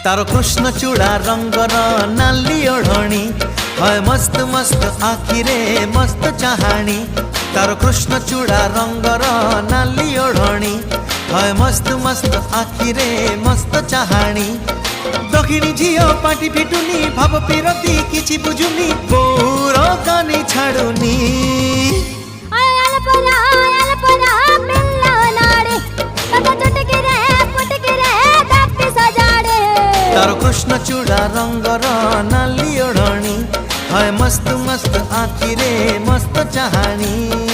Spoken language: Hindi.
तार कृष्ण चूड़ा रंगर नाली ओढ़णी है मस्त मस्त आखिरे मस्त चाहाणी। तार कृष्ण चूड़ा रंगर नाली ओढ़णी है मस्त मस्त आखिरे मस्त चाहाणी। दक्षिणी झियो पाटी फिटुनी भाव पिरती किछि बुझुनी बोर कानी छाड़ुनी। तार कृष्ण चूड़ा रंगर नाली ओढ़णी है मस्त मस्त आखिरे मस्त चाहाणी।